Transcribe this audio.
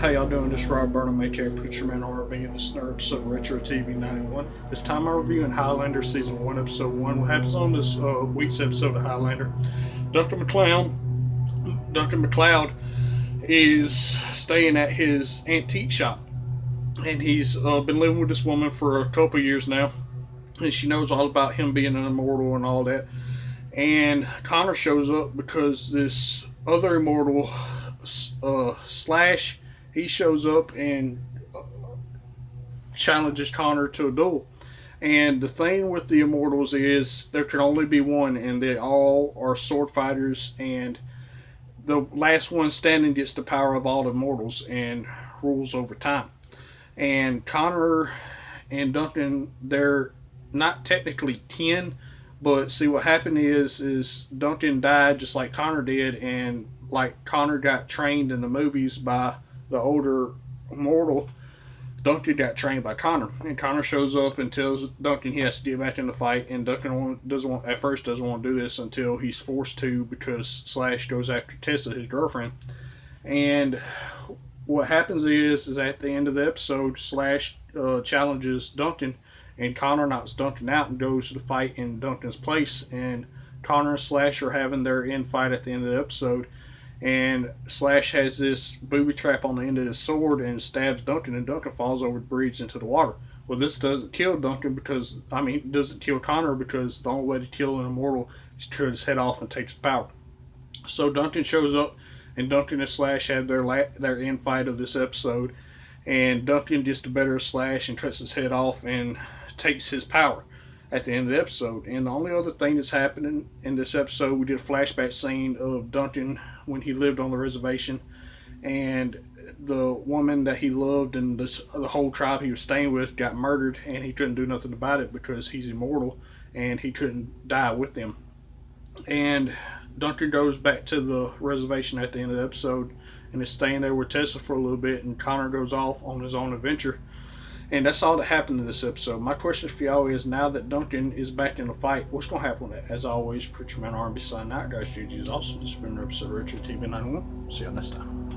How y'all doing? This is Rob Burnham, aka Preacher Man RV, and this is another episode of Retro TV 91. This time I'm reviewing Highlander Season 1, Episode 1. What happens on this week's episode of Highlander? Dr. McLeod is staying at his antique shop, and he's been living with this woman for a couple years now, and she knows all about him being an immortal and all that. And Connor shows up because this other immortal, Slash, he shows up and challenges Connor to a duel. And the thing with the immortals is there can only be one, and they all are sword fighters, and the last one standing gets the power of all the immortals and rules over time. And Connor and Duncan, they're not technically kin, but see what happened is Duncan died just like Connor did, and like Connor got trained in the movies by the older immortal, Duncan got trained by Connor. And Connor shows up and tells Duncan he has to get back in the fight, and Duncan at first doesn't want to do this until he's forced to because Slash goes after Tessa, his girlfriend. And what happens is at the end of the episode, Slash challenges Duncan, and Connor knocks Duncan out and goes to the fight in Duncan's place. And Connor and Slash are having their end fight at the end of the episode. And Slash has this booby trap on the end of his sword and stabs Duncan, and Duncan falls over the bridge into the water. Well, this doesn't kill Duncan doesn't kill Connor, because the only way to kill an immortal is to cut his head off and take his power. So Duncan shows up, and Duncan and Slash have their end fight of this episode. And Duncan gets the better of Slash and cuts his head off and takes his power at the end of the episode. And the only other thing that's happening in this episode, we did a flashback scene of Duncan when he lived on the reservation, and the woman that he loved and the whole tribe he was staying with got murdered, and he couldn't do nothing about it because he's immortal and he couldn't die with them. And Duncan goes back to the reservation at the end of the episode and is staying there with Tessa for a little bit, and Connor goes off on his own adventure. And that's all that happened in this episode. My question for y'all is, now that Duncan is back in the fight, what's going to happen with that? As always, Preacher Man R&B signing out. Guys, GG is awesome. This has been an episode of Retro TV 91. See y'all next time.